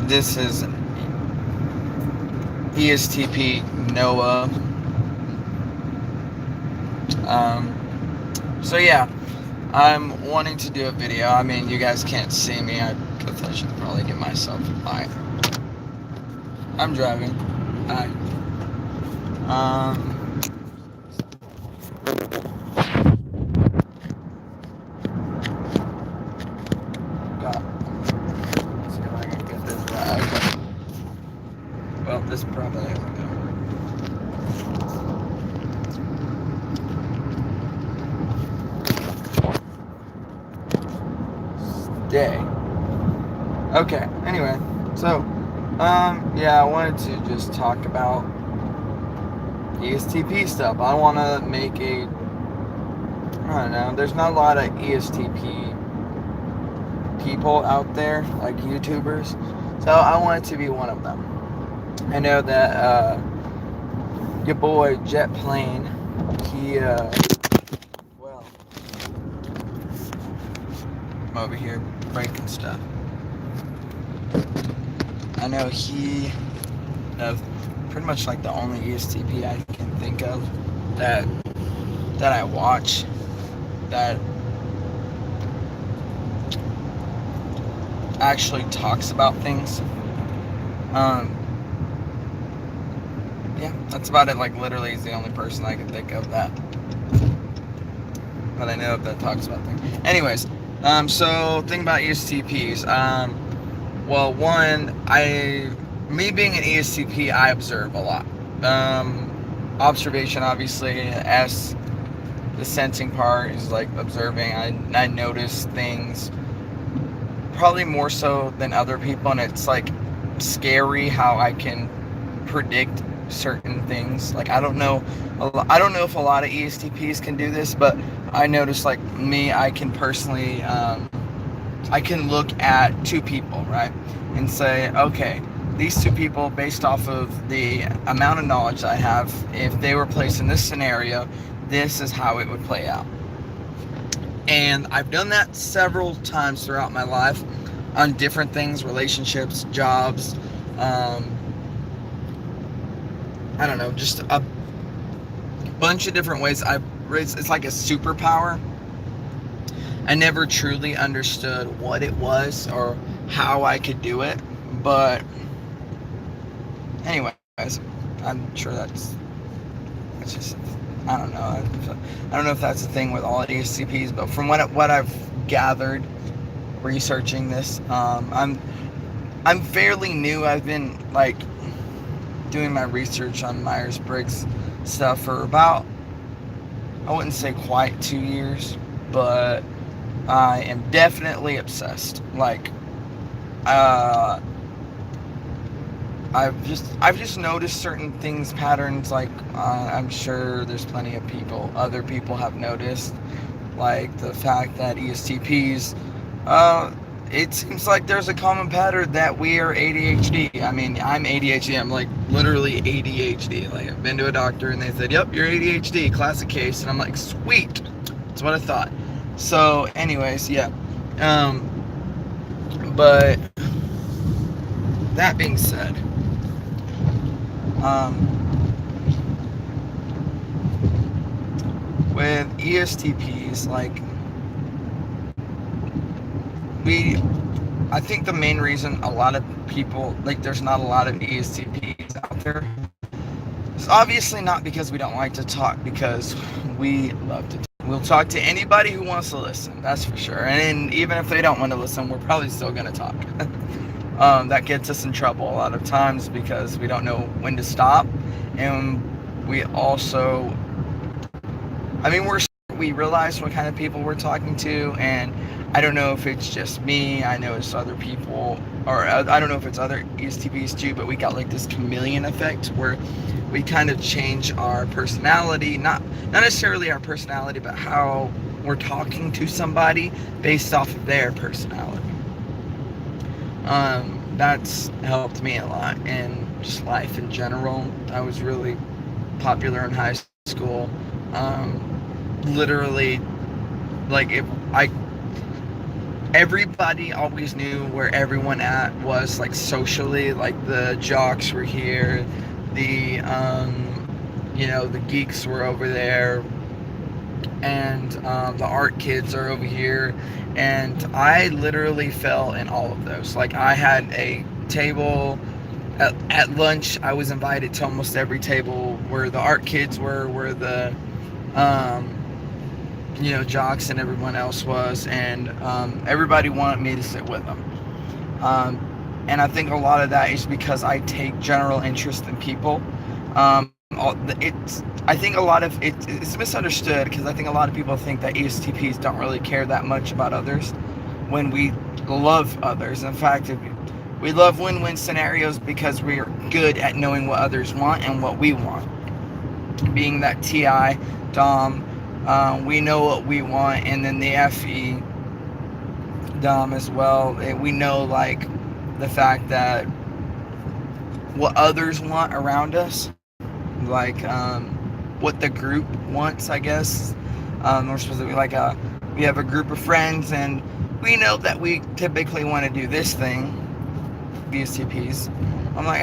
This is ESTP Noah. So yeah, I'm wanting to do a video. I mean, you guys can't see me. I guess I should probably get myself. Hi, I'm driving. Hi. Um, God. Let's see if I can get this right. Okay. Well, this probably isn't gonna work. Stay. Okay. Anyway, so yeah, I wanted to just talk about ESTP stuff. I want to make I don't know. There's not a lot of ESTP people out there, like YouTubers. So I wanted to be one of them. I know that your boy Jet Plane, he well, I'm over here breaking stuff. I know he pretty much like the only ESTP I can think of that I watch that actually talks about things. Yeah, that's about it. Like, literally, he's the only person I can think of that I know of that talks about things. Anyways, so thing about ESTPs. Well, one, me being an ESTP, I observe a lot. Observation, obviously. S, the sensing part is like observing. I notice things probably more so than other people, and it's like scary how I can predict certain things. Like, I don't know if a lot of ESTPs can do this, but I notice, like, me, I can personally I can look at two people, right, and say, okay, these two people, based off of the amount of knowledge I have, if they were placed in this scenario, this is how it would play out. And I've done that several times throughout my life on different things, relationships, jobs, I don't know, just a bunch of different ways. It's like a superpower. I never truly understood what it was or how I could do it, but anyways, I'm sure that's just, I don't know. I don't know if that's the thing with all ESTPs, but from what I've gathered researching this, I'm fairly new. I've been like doing my research on Myers-Briggs stuff for about, I wouldn't say quite 2 years, but I am definitely obsessed. Like, I've just noticed certain things, patterns. Like, I'm sure there's plenty of other people have noticed, like the fact that ESTPs, it seems like there's a common pattern that we are ADHD. I mean, I'm ADHD. I'm like literally ADHD. Like, I've been to a doctor and they said, "Yep, you're ADHD, classic case." And I'm like, "Sweet." That's what I thought. So, anyways, yeah. But that being said, with ESTPs, like, I think the main reason a lot of people, like, there's not a lot of ESTPs out there is obviously not because we don't like to talk, because we love to talk. We'll talk to anybody who wants to listen, that's for sure. And even if they don't want to listen, we're probably still going to talk. That gets us in trouble a lot of times because we don't know when to stop. And we also, I mean, we realize what kind of people we're talking to, and I don't know if it's just me, I know it's other people, or I don't know if it's other ESTPs too, but we got like this chameleon effect where we kind of change our personality, not necessarily our personality, but how we're talking to somebody based off of their personality. That's helped me a lot in just life in general. I was really popular in high school. Literally, like, if I everybody always knew where everyone at was, like, socially. Like, the jocks were here, the the geeks were over there, and the art kids are over here. And I literally fell in all of those. Like, I had a table at lunch. I was invited to almost every table where the art kids were, where the um, jocks and everyone else was, and everybody wanted me to sit with them. And I think a lot of that is because I take general interest in people. I think a lot of it's misunderstood, because I think a lot of people think that ESTPs don't really care that much about others, when we love others. In fact, we love win-win scenarios because we're good at knowing what others want and what we want. Being that TI, Dom, we know what we want, and then the FE, Dom, as well. We know, like, the fact that what others want around us, like what the group wants, I guess. More specifically, like we have a group of friends, and we know that we typically want to do this thing, ESTPs. I'm like,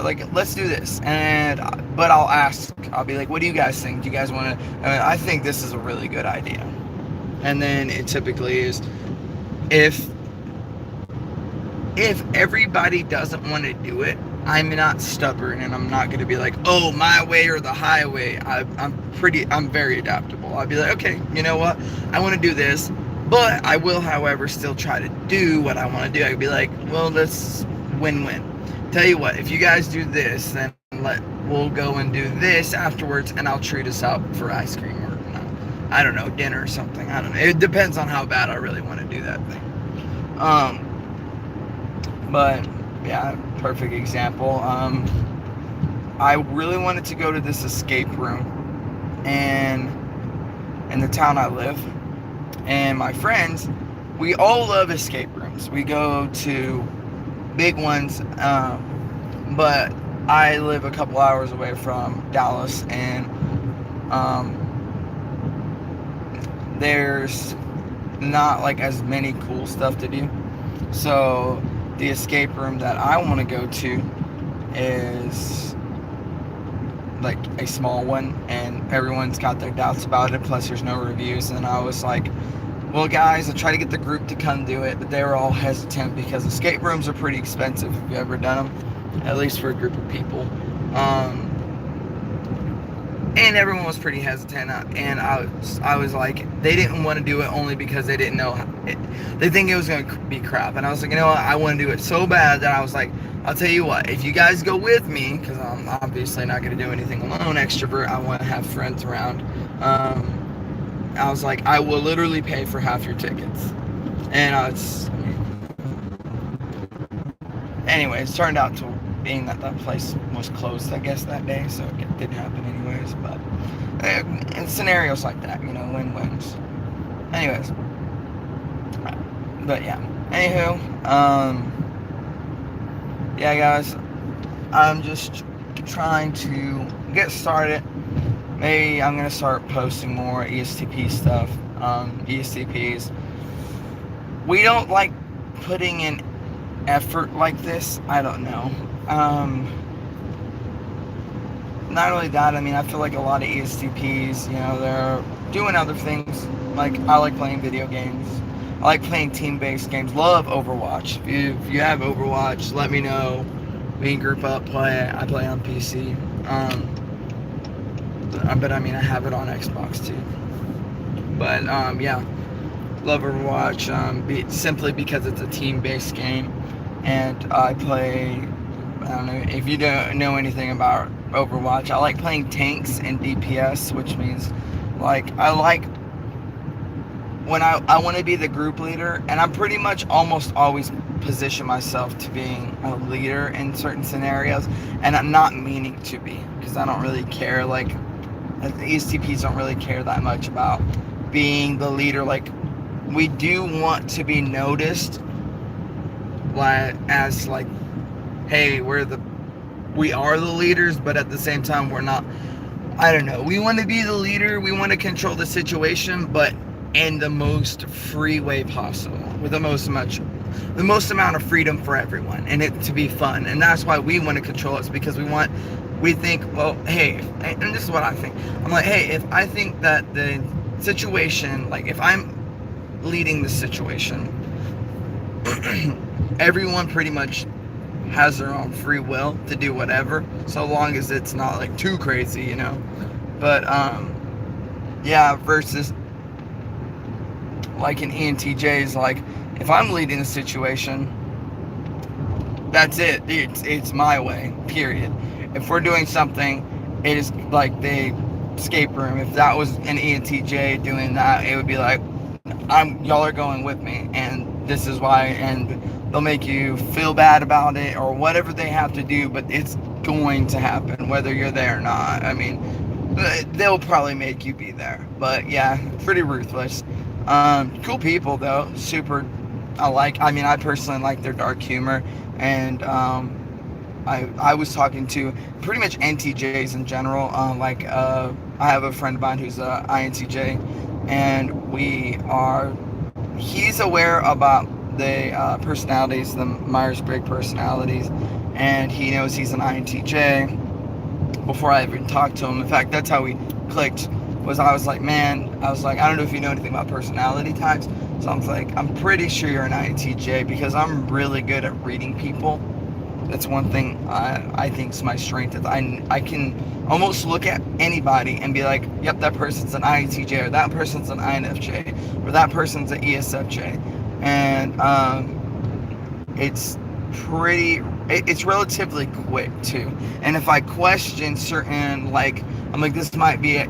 like, let's do this. But I'll ask, I'll be like, what do you guys think? Do you guys want to? I think this is a really good idea. And then it typically is, if everybody doesn't want to do it, I'm not stubborn, and I'm not going to be like, oh, my way or the highway. I'm very adaptable. I'll be like, okay, you know what? I want to do this, but I will, however, still try to do what I want to do. I'd be like, well, let's win-win. Tell you what, if you guys do this, then we'll go and do this afterwards, and I'll treat us out for ice cream, or I don't know, dinner or something. I don't know. It depends on how bad I really want to do that thing. But yeah, perfect example. I really wanted to go to this escape room, and in the town I live, and my friends, we all love escape rooms. We go to big ones, but I live a couple hours away from Dallas, and there's not, like, as many cool stuff to do. So the escape room that I want to go to is like a small one, and everyone's got their doubts about it, plus there's no reviews. And I was like, well, guys, I tried to get the group to come do it, but they were all hesitant, because escape rooms are pretty expensive if you've ever done them, at least for a group of people. And everyone was pretty hesitant, and I was like, they didn't want to do it only because they didn't know they think it was going to be crap. And I was like, you know what, I want to do it so bad that I was like, I'll tell you what, if you guys go with me, because I'm obviously not going to do anything alone, extrovert, I want to have friends around. I was like, I will literally pay for half your tickets. And anyways, it turned out to being that place was closed, I guess, that day, so it didn't happen anyways. But in scenarios like that, win-wins. Anyways, but yeah. Anywho, yeah, guys, I'm just trying to get started. Maybe I'm gonna start posting more ESTP stuff. ESTPs, we don't like putting in effort like this. I don't know. Not only that, I mean, I feel like a lot of ESTPs, they're doing other things. Like, I like playing video games. I like playing team-based games. Love Overwatch. If you have Overwatch, let me know. We can group up, play it. I play on PC. But I mean, I have it on Xbox too. But yeah, love Overwatch. Simply because it's a team-based game, and I play. I don't know if you don't know anything about Overwatch. I like playing tanks and DPS, which means, like, I like when I want to be the group leader, and I'm pretty much almost always position myself to being a leader in certain scenarios, and I'm not meaning to be, because I don't really care. Like, ESTPs don't really care that much about being the leader. Like, we do want to be noticed, as like, hey, we are the leaders, but at the same time, we're not. I don't know. We want to be the leader. We want to control the situation, but in the most free way possible, with the most amount of freedom for everyone, and it to be fun. And that's why we want to control it, because we think, well, hey, and this is what I think. I'm like, hey, if I think that the situation, like if I'm leading the situation, everyone pretty much has their own free will to do whatever, so long as it's not like too crazy, you know. But yeah, versus like an ENTJ's, like if I'm leading the situation, that's it. It's my way, period. If we're doing something, it is like the escape room. If that was an ENTJ doing that, it would be like, y'all are going with me, and this is why, and they'll make you feel bad about it or whatever they have to do, but it's going to happen whether you're there or not. I mean, they'll probably make you be there, but yeah, pretty ruthless. Cool people though, super. I mean, I personally like their dark humor, and I was talking to pretty much NTJs in general. I have a friend of mine who's a INTJ, and he's aware about the personalities, the Myers-Briggs personalities, and he knows he's an INTJ before I even talked to him. In fact, that's how we clicked. I was like, I don't know if you know anything about personality types. So I was like, I'm pretty sure you're an INTJ, because I'm really good at reading people. That's one thing I think is my strength. Is I can almost look at anybody and be like, yep, that person's an INTJ, or that person's an INFJ, or that person's an ESFJ. And it's relatively quick too. And if I question certain, like, I'm like, this might be a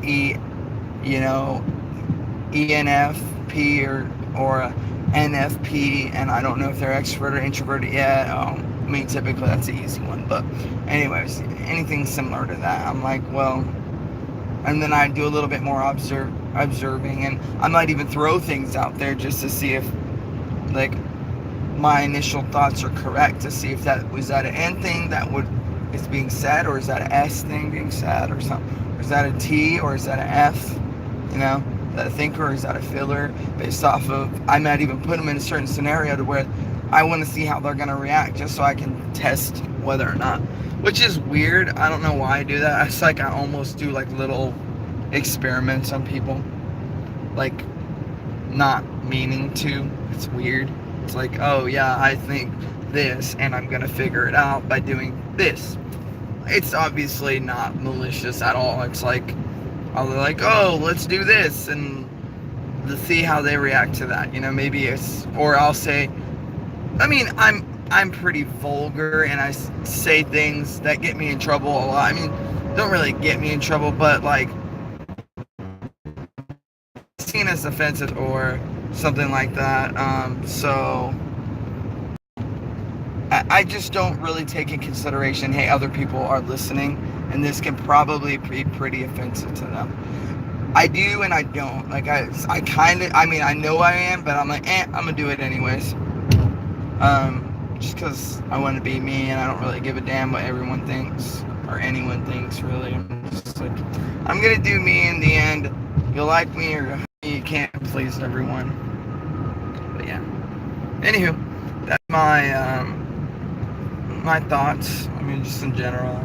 ENFP or a NFP, and I don't know if they're extrovert or introverted yet. I mean, typically that's the easy one, but anyways, anything similar to that, I'm like, well, and then I do a little bit more observing, and I might even throw things out there just to see if, like, my initial thoughts are correct, to see if was that an N thing that is being said, or is that an S thing being said, or something, or is that a T, or is that an F, you know? Is that a thinker, or is that a filler? Based off of, I might even put them in a certain scenario to where I want to see how they're going to react, just so I can test whether or not, which is weird. I don't know why I do that. It's like I almost do like little experiments on people, like not meaning to. It's weird. It's like, oh yeah, I think this, and I'm going to figure it out by doing this. It's obviously not malicious at all. It's like, I'll be like, oh, let's do this, and let's see how they react to that. You know, maybe or I'll say, I mean, I'm pretty vulgar, and I say things that get me in trouble a lot. I mean, don't really get me in trouble, but like, seen as offensive or something like that. So I just don't really take in consideration, hey, other people are listening, and this can probably be pretty offensive to them. I do and I don't. Like, I mean, I know I am, but I'm like, I'm gonna do it anyways. Just because I want to be me, and I don't really give a damn what everyone thinks, or anyone thinks, really. I'm just like, I'm gonna do me in the end. You'll like me, or you can't please everyone. But yeah. Anywho, that's my my thoughts. I mean, just in general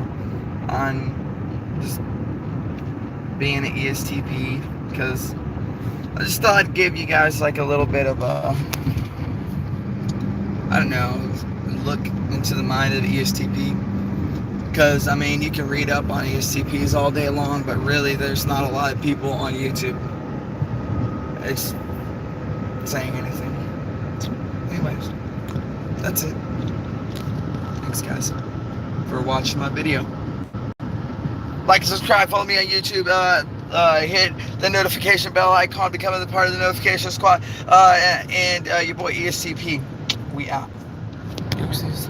on just being an ESTP, because I just thought I'd give you guys like a little bit of a, I don't know, look into the mind of the ESTP. Because, I mean, you can read up on ESTPs all day long, but really there's not a lot of people on YouTube it's saying anything. Anyways, that's it. Thanks, guys, for watching my video. Like and subscribe, follow me on YouTube, hit the notification bell icon, become a part of the notification squad, and your boy ESTP, we out. Deuces.